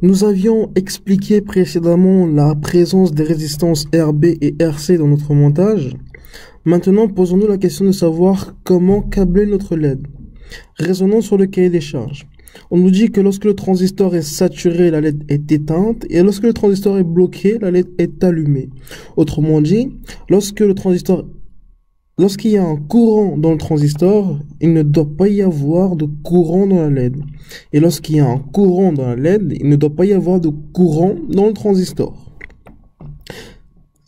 Nous avions expliqué précédemment la présence des résistances RB et RC dans notre montage. Maintenant, posons-nous la question de savoir comment câbler notre LED. Raisonnons sur le cahier des charges. On nous dit que lorsque le transistor est saturé, la LED est éteinte, et lorsque le transistor est bloqué, la LED est allumée. Autrement dit, lorsqu'il y a un courant dans le transistor, il ne doit pas y avoir de courant dans la LED. Et lorsqu'il y a un courant dans la LED, il ne doit pas y avoir de courant dans le transistor.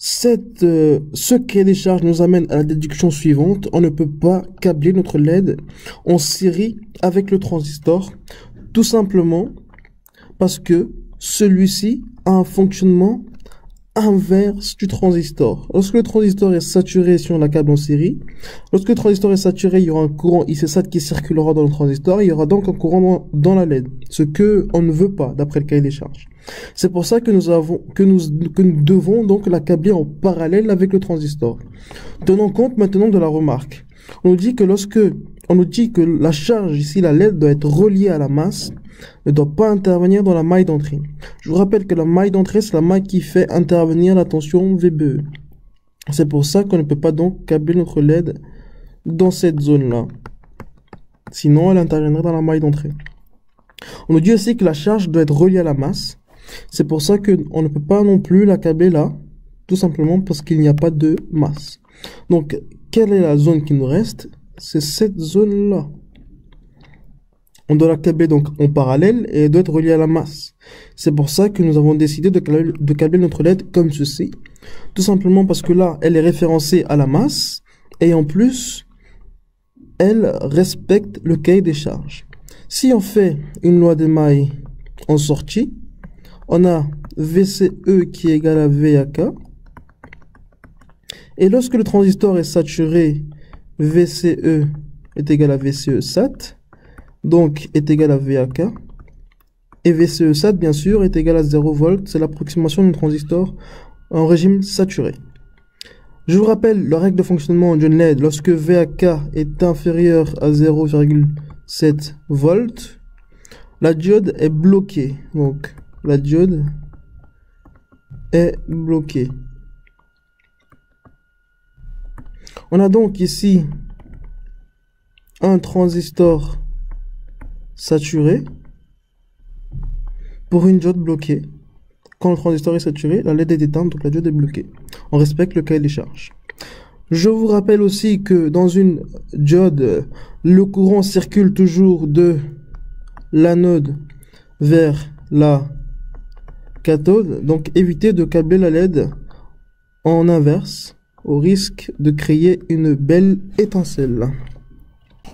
Ce cahier des charges nous amène à la déduction suivante. On ne peut pas câbler notre LED en série avec le transistor, tout simplement parce que celui-ci a un fonctionnement inverse du transistor. Lorsque le transistor est saturé, si on la câble en série, lorsque le transistor est saturé, il y aura un courant IC4 qui circulera dans le transistor, il y aura donc un courant dans la LED, ce que on ne veut pas d'après le cahier des charges. C'est pour ça que nous devons donc la câbler en parallèle avec le transistor. Tenons compte maintenant de la remarque. On nous dit que la charge ici, la LED, doit être reliée à la masse, ne doit pas intervenir dans la maille d'entrée. Je vous rappelle que la maille d'entrée, c'est la maille qui fait intervenir la tension VBE. C'est pour ça qu'on ne peut pas donc câbler notre LED dans cette zone-là. Sinon, elle interviendrait dans la maille d'entrée. On nous dit aussi que la charge doit être reliée à la masse. C'est pour ça qu'on ne peut pas non plus la câbler là, tout simplement parce qu'il n'y a pas de masse. Donc, quelle est la zone qui nous reste? C'est cette zone-là. On doit la câbler donc en parallèle et elle doit être reliée à la masse. C'est pour ça que nous avons décidé de câbler notre LED comme ceci. Tout simplement parce que là, elle est référencée à la masse et en plus, elle respecte le cahier des charges. Si on fait une loi des mailles en sortie, on a VCE qui est égal à VAK. Et lorsque le transistor est saturé, VCE est égal à VCE SAT, donc est égal à VAK. Et VCE SAT, bien sûr, est égal à 0 volts. C'est l'approximation d'un transistor en régime saturé. Je vous rappelle la règle de fonctionnement d'une LED. Lorsque VAK est inférieur à 0,7 volts, la diode est bloquée. Donc, la diode est bloquée. On a donc ici un transistor saturé pour une diode bloquée. Quand le transistor est saturé, la LED est éteinte, donc la diode est bloquée. On respecte le cahier des charges. Je vous rappelle aussi que dans une diode, le courant circule toujours de l'anode vers la cathode. Donc évitez de câbler la LED en inverse au risque de créer une belle étincelle.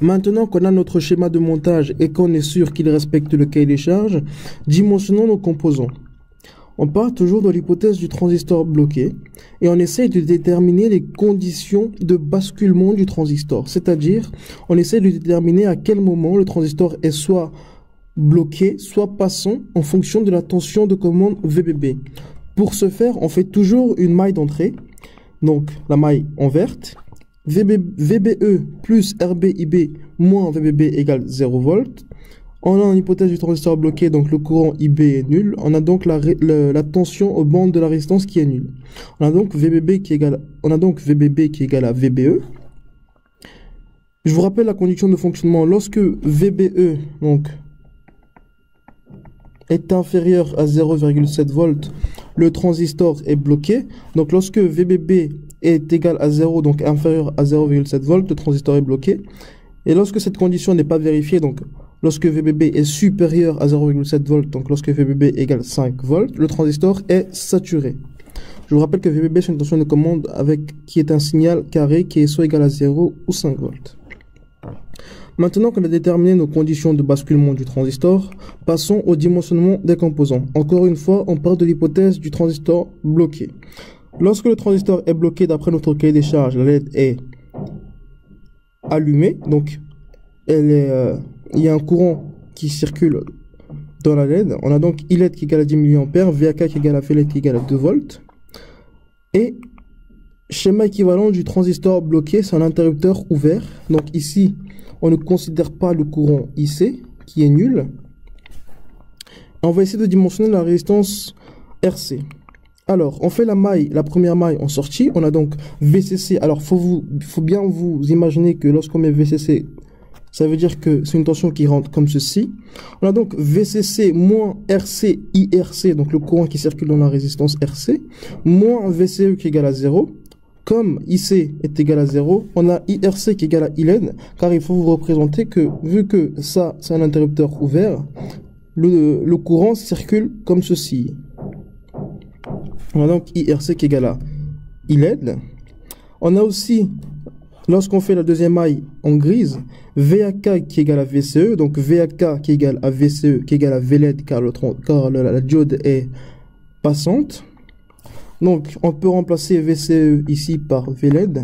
Maintenant qu'on a notre schéma de montage et qu'on est sûr qu'il respecte le cahier des charges, dimensionnons nos composants. On part toujours dans l'hypothèse du transistor bloqué et on essaye de déterminer les conditions de basculement du transistor. C'est-à-dire, on essaye de déterminer à quel moment le transistor est soit bloqué, soit passant en fonction de la tension de commande VBB. Pour ce faire, on fait toujours une maille d'entrée, donc la maille en verte. VBE plus RBIB moins VBB égale 0 volts. On a une hypothèse du transistor bloqué, donc le courant IB est nul. On a donc la tension aux bandes de la résistance qui est nulle. On a donc VBB qui est égal à VBE. Je vous rappelle la condition de fonctionnement. Lorsque VBE donc, est inférieur à 0,7 volts, le transistor est bloqué. Donc lorsque VBB est égal à 0, donc inférieur à 0,7 volts, le transistor est bloqué. Et lorsque cette condition n'est pas vérifiée, donc lorsque VBB est supérieur à 0,7 volts, donc lorsque VBB égale 5 volts, le transistor est saturé. Je vous rappelle que VBB c'est une tension de commande qui est un signal carré qui est soit égal à 0 ou 5 volts. Maintenant qu'on a déterminé nos conditions de basculement du transistor, passons au dimensionnement des composants. Encore une fois, on part de l'hypothèse du transistor bloqué. Lorsque le transistor est bloqué d'après notre cahier des charges, la LED est allumée, donc il y a un courant qui circule dans la LED. On a donc I LED qui est égal à 10 mA, VAK qui est égal à FLED qui est égal à 2 volts. Et schéma équivalent du transistor bloqué, c'est un interrupteur ouvert. Donc ici, on ne considère pas le courant IC qui est nul. On va essayer de dimensionner la résistance RC. Alors, on fait la première maille en sortie. On a donc VCC. Alors, faut bien vous imaginer que lorsqu'on met VCC, ça veut dire que c'est une tension qui rentre comme ceci. On a donc VCC moins RC IRC, donc le courant qui circule dans la résistance RC, moins VCE qui est égal à 0. Comme IC est égal à 0, on a IRC qui est égal à ILED, car il faut vous représenter que, vu que ça, c'est un interrupteur ouvert, le courant circule comme ceci. On a donc IRC qui est égal à ILED. On a aussi, lorsqu'on fait la deuxième maille en grise, VAK qui est égal à VCE, donc VAK qui est égal à VCE qui est égal à VLED, car la diode est passante. Donc, on peut remplacer VCE ici par VLED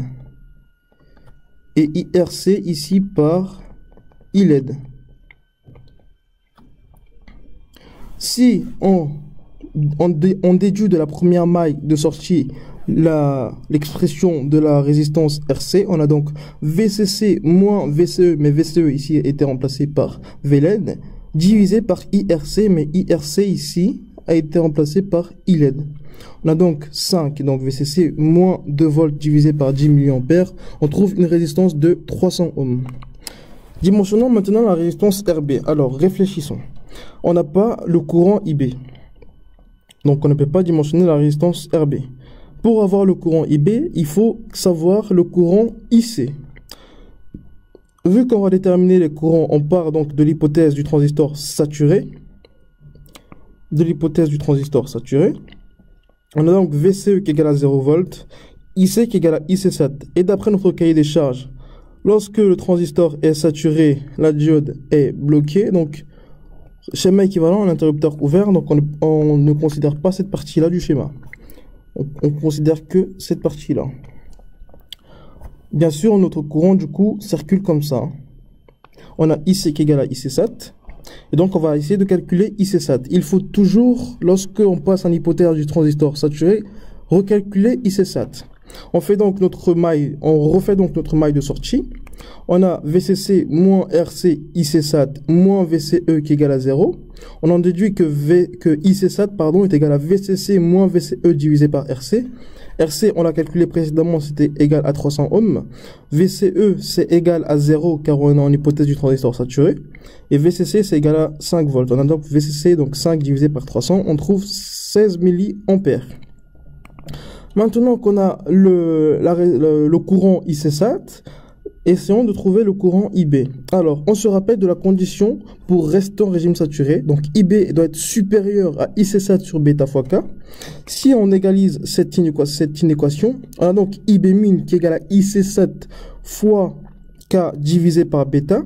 et IRC ici par ILED. Si on déduit de la première maille de sortie l'expression de la résistance RC, on a donc VCC moins VCE, mais VCE ici était remplacé par VLED, divisé par IRC, mais IRC ici a été remplacé par ILED. On a donc 5, donc VCC moins 2 volts divisé par 10 mA, on trouve une résistance de 300 ohms. Dimensionnons maintenant la résistance RB. Alors réfléchissons. On n'a pas le courant IB. Donc on ne peut pas dimensionner la résistance RB. Pour avoir le courant IB, il faut savoir le courant IC. Vu qu'on va déterminer les courants, on part donc de l'hypothèse du transistor saturé. On a donc VCE qui est égal à 0 volts, IC qui est égal à IC sat. Et d'après notre cahier des charges, lorsque le transistor est saturé, la diode est bloquée. Donc, schéma équivalent à l'interrupteur ouvert. Donc, on ne considère pas cette partie-là du schéma. On considère que cette partie-là. Bien sûr, notre courant, du coup, circule comme ça. On a IC qui est égal à IC sat. Et donc, on va essayer de calculer IC sat. Il faut toujours, lorsqu'on passe en hypothèse du transistor saturé, recalculer IC sat. On refait donc notre maille de sortie. On a VCC moins RC IC sat moins VCE qui est égal à 0. On en déduit que IC sat est égal à VCC moins VCE divisé par RC. RC, on l'a calculé précédemment, c'était égal à 300 ohms. VCE, c'est égal à 0 car on est en hypothèse du transistor saturé. Et VCC, c'est égal à 5 volts. On a donc VCC, donc 5 divisé par 300, on trouve 16 mA. Maintenant qu'on a le courant IC sat, essayons de trouver le courant IB. Alors, on se rappelle de la condition pour rester en régime saturé. Donc, IB doit être supérieur à IC sat sur bêta fois K. Si on égalise cette inéquation, on a donc IB min qui est égal à IC sat fois K divisé par bêta.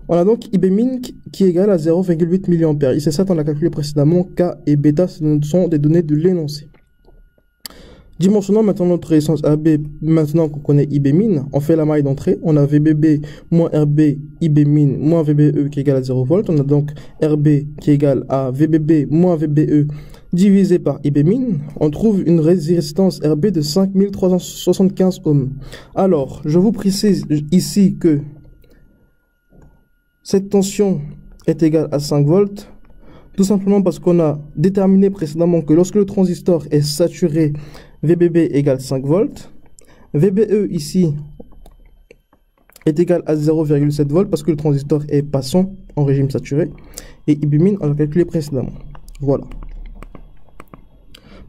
On a donc IB min qui est égal à 0,8 mA. IC sat, on l'a calculé précédemment. K et bêta, ce sont des données de l'énoncé. Dimensionnons maintenant notre résistance AB, maintenant qu'on connaît IB min, on fait la maille d'entrée, on a VBB moins RB, IB min moins VBE qui est égal à 0 volts, on a donc RB qui est égal à VBB moins VBE divisé par IB min, on trouve une résistance RB de 5375 ohms. Alors, je vous précise ici que cette tension est égale à 5 volts, tout simplement parce qu'on a déterminé précédemment que lorsque le transistor est saturé, VBB égale 5 volts. VBE ici est égal à 0,7 volts parce que le transistor est passant en régime saturé. Et IB min, on l'a calculé précédemment. Voilà.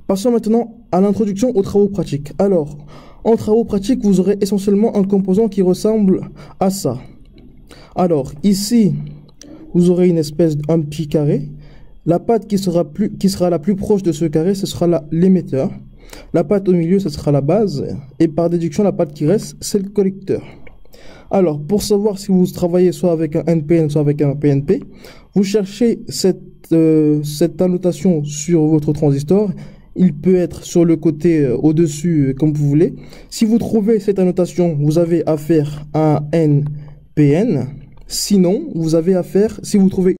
Passons maintenant à l'introduction aux travaux pratiques. Alors, en travaux pratiques, vous aurez essentiellement un composant qui ressemble à ça. Alors, ici, vous aurez une espèce d'un petit carré. La patte qui sera la plus proche de ce carré, ce sera l'émetteur. La patte au milieu, ce sera la base. Et par déduction, la patte qui reste, c'est le collecteur. Alors, pour savoir si vous travaillez soit avec un NPN, soit avec un PNP, vous cherchez cette annotation sur votre transistor. Il peut être sur le côté au-dessus, comme vous voulez. Si vous trouvez cette annotation, vous avez affaire à un NPN. Sinon, vous avez affaire, si vous trouvez...